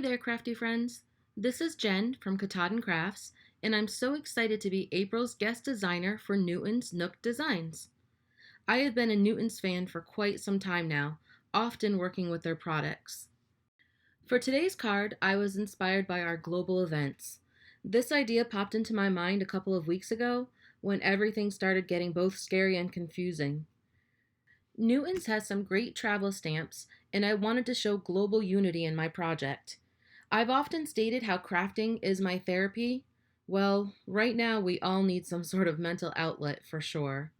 there, Krafty Friends. This is Jen from Katahdin Krafts, and I'm so excited to be April's guest designer for Newton's Nook Designs. I have been a Newton's fan for quite some time now, often working with their products. For today's card, I was inspired by our global events. This idea popped into my mind a couple of weeks ago when everything started getting both scary and confusing. Newton's has some great travel stamps, and I wanted to show global unity in my project. I've often stated how crafting is my therapy. Well, right now we all need some sort of mental outlet for sure.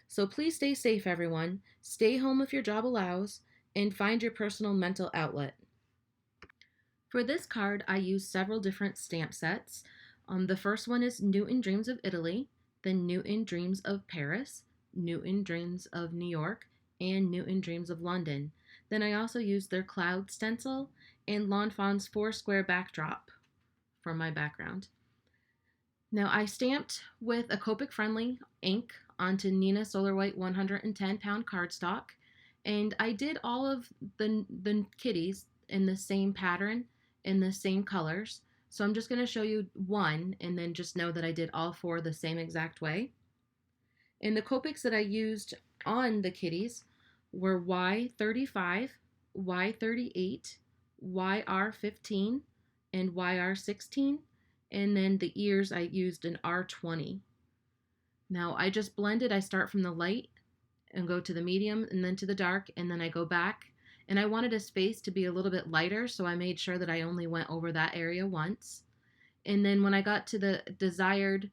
So please stay safe, everyone. Stay home if your job allows, and find your personal mental outlet. For this card, I used several different stamp sets. The first one is Newton Dreams of Italy, then Newton Dreams of Paris, Newton Dreams of New York, and Newton Dreams of London. Then I also used their cloud stencil and Lawn Fawn's 4-square backdrop for my background. Now I stamped with a Copic friendly ink onto Nina Solar White 110-pound cardstock, and I did all of the kitties in the same pattern, in the same colors. So I'm just going to show you one and then just know that I did all four the same exact way. And the Copics that I used on the kitties were Y35, Y38, YR15, and YR16. And then the ears, I used an R20. Now I just blended. I start from the light and go to the medium and then to the dark, and then I go back. And I wanted a space to be a little bit lighter, so I made sure that I only went over that area once. And then when I got to the desired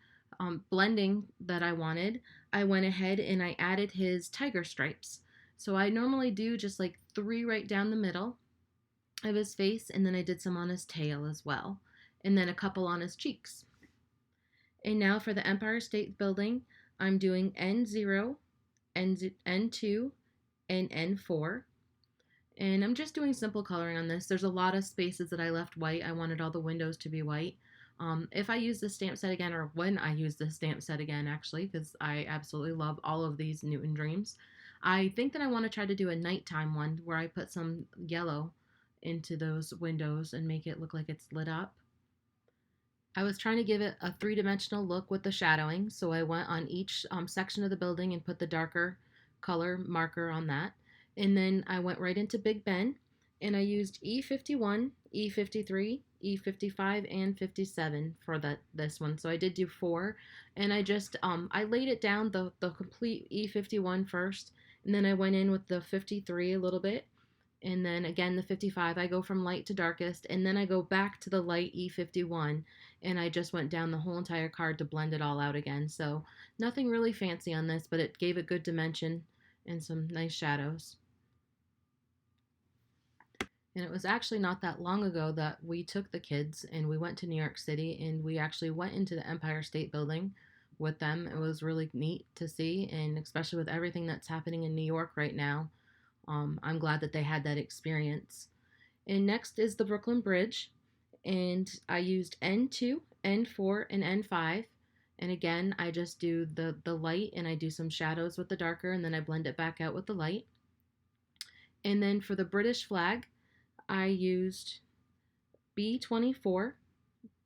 blending that I wanted, I went ahead and I added his tiger stripes. So I normally do just like 3 right down the middle of his face, and then I did some on his tail as well, and then a couple on his cheeks. And now for the Empire State Building, I'm doing N0, N2, and N4. And I'm just doing simple coloring on this. There's a lot of spaces that I left white. I wanted all the windows to be white. If I use the stamp set again, or when I use the stamp set again, actually, because I absolutely love all of these Newton Dreams, I think that I want to try to do a nighttime one where I put some yellow into those windows and make it look like it's lit up. I was trying to give it a 3-dimensional look with the shadowing, so I went on each section of the building and put the darker color marker on that. And then I went right into Big Ben, and I used E51, E53, E55, and 57 for this one. So I did do 4, and I just I laid it down the complete E51 first, and then I went in with the 53 a little bit, and then again the 55. I go from light to darkest, and then I go back to the light E51, and I just went down the whole entire card to blend it all out again. So nothing really fancy on this, but it gave a good dimension and some nice shadows. And it was actually not that long ago that we took the kids and we went to New York City, and we actually went into the Empire State Building with them. It was really neat to see, and especially with everything that's happening in New York right now, I'm glad that they had that experience. And next is the Brooklyn Bridge, and I used N2, N4, and N5. And again, I just do the light, and I do some shadows with the darker, and then I blend it back out with the light. And then for the British flag, I used B24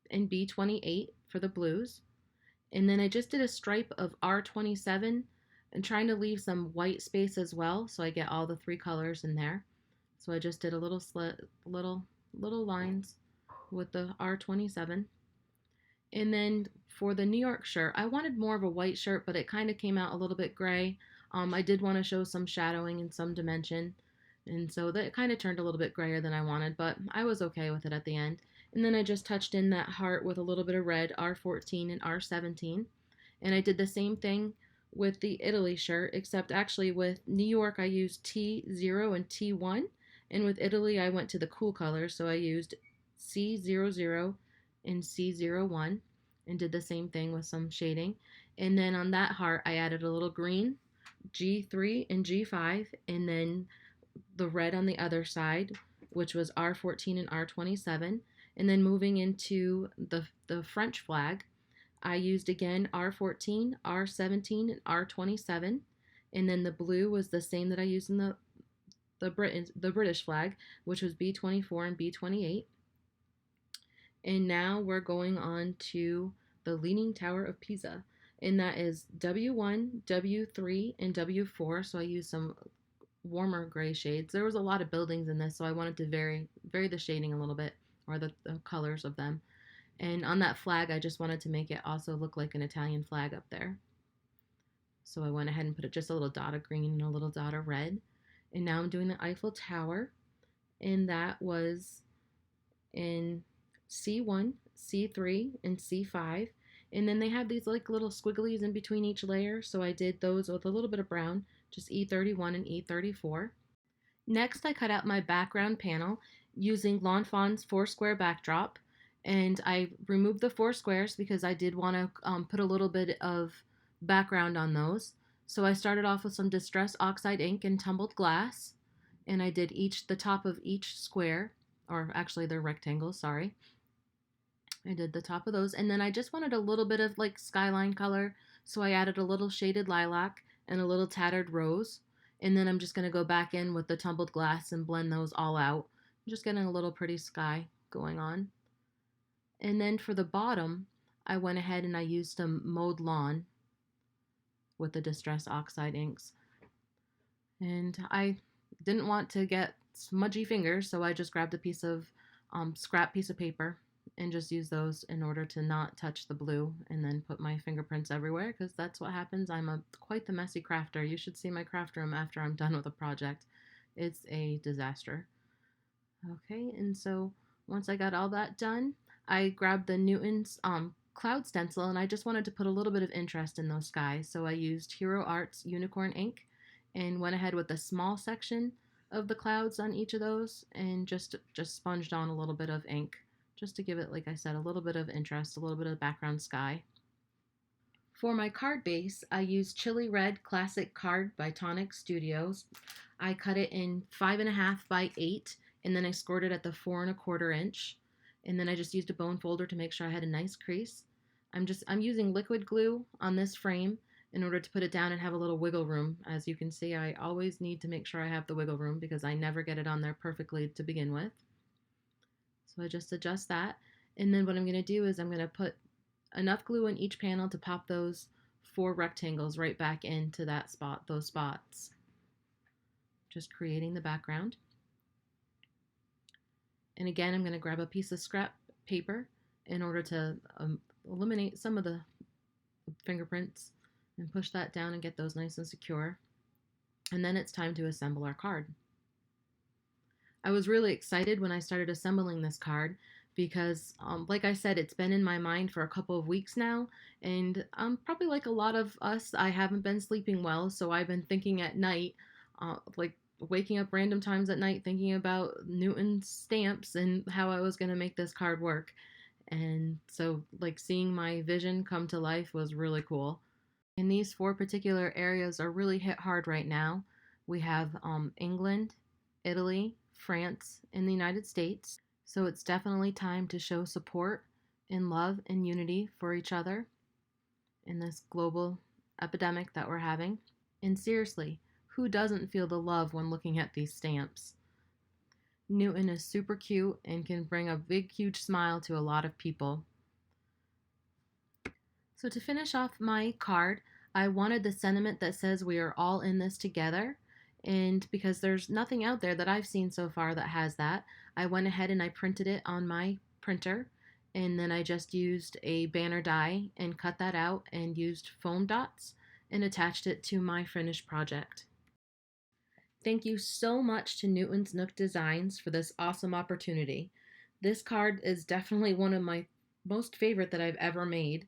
and B28 for the blues. And then I just did a stripe of R27 and trying to leave some white space as well, so I get all the 3 colors in there. So I just did a little slit, little lines with the R27. And then for the New York shirt, I wanted more of a white shirt, but it kind of came out a little bit gray. I did want to show some shadowing and some dimension. And so that kind of turned a little bit grayer than I wanted, but I was okay with it at the end. And then I just touched in that heart with a little bit of red, R14 and R17. And I did the same thing with the Italy shirt, except actually with New York I used T0 and T1. And with Italy I went to the cool colors, so I used C00 and C01 and did the same thing with some shading. And then on that heart I added a little green, G3 and G5, and then the red on the other side, which was R14 and R27. And then moving into the French flag, I used again R14, R17, and R27. And then the blue was the same that I used in the British flag, which was B24 and B28. And now we're going on to the Leaning Tower of Pisa. And that is W1, W3, and W4. So I used some warmer gray shades. There was a lot of buildings in this, so I wanted to vary the shading a little bit, or the colors of them. And on that flag, I just wanted to make it also look like an Italian flag up there. So I went ahead and put just a little dot of green and a little dot of red. And now I'm doing the Eiffel Tower, and that was in C1, C3, and C5. And then they have these like little squigglies in between each layer, so I did those with a little bit of brown, just E31 and E34. Next, I cut out my background panel using Lawn Fawn's 4-square backdrop, and I removed the 4 squares because I did want to put a little bit of background on those. So I started off with some Distress Oxide ink and tumbled glass, and I did the top of each square, or actually they're rectangles, sorry. I did the top of those, and then I just wanted a little bit of like skyline color, so I added a little shaded lilac and a little tattered rose. And then I'm just going to go back in with the tumbled glass and blend those all out. I'm just getting a little pretty sky going on. And then for the bottom, I went ahead and I used some mowed lawn with the Distress Oxide inks. And I didn't want to get smudgy fingers, so I just grabbed a piece of scrap piece of paper and just use those in order to not touch the blue, and then put my fingerprints everywhere, because that's what happens. I'm quite the messy crafter. You should see my craft room after I'm done with a project. It's a disaster. Okay, and so once I got all that done, I grabbed the Newton's cloud stencil, and I just wanted to put a little bit of interest in those skies. So I used Hero Arts unicorn ink and went ahead with a small section of the clouds on each of those, and just sponged on a little bit of ink, just to give it, like I said, a little bit of interest, a little bit of background sky. For my card base, I used Chili Red Classic Card by Tonic Studios. I cut it in 5.5 by 8, and then I scored it at the 4 1/4 inch. And then I just used a bone folder to make sure I had a nice crease. I'm using liquid glue on this frame in order to put it down and have a little wiggle room. As you can see, I always need to make sure I have the wiggle room because I never get it on there perfectly to begin with. So I just adjust that. And then what I'm going to do is I'm going to put enough glue in each panel to pop those 4 rectangles right back into those spots. Just creating the background. And again, I'm going to grab a piece of scrap paper in order to eliminate some of the fingerprints and push that down and get those nice and secure. And then it's time to assemble our card. I was really excited when I started assembling this card because, like I said, it's been in my mind for a couple of weeks now, and probably like a lot of us, I haven't been sleeping well, so I've been thinking at night, like waking up random times at night thinking about Newton's stamps and how I was going to make this card work. And so like seeing my vision come to life was really cool. And these 4 particular areas are really hit hard right now. We have England, Italy, France, and the United States. So it's definitely time to show support and love and unity for each other in this global epidemic that we're having. And seriously, who doesn't feel the love when looking at these stamps? Newton is super cute and can bring a big, huge smile to a lot of people. So to finish off my card, I wanted the sentiment that says we are all in this together. And because there's nothing out there that I've seen so far that has that, I went ahead and I printed it on my printer. And then I just used a banner die and cut that out and used foam dots and attached it to my finished project. Thank you so much to Newton's Nook Designs for this awesome opportunity. This card is definitely one of my most favorite that I've ever made.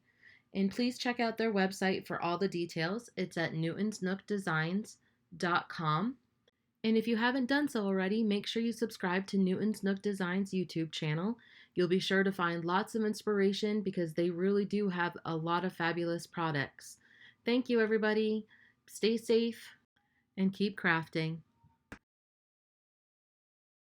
And please check out their website for all the details. It's at newtonsnookdesigns.com. And if you haven't done so already, make sure you subscribe to Newton's Nook Designs YouTube channel. You'll be sure to find lots of inspiration because they really do have a lot of fabulous products. Thank you, everybody. Stay safe and keep crafting.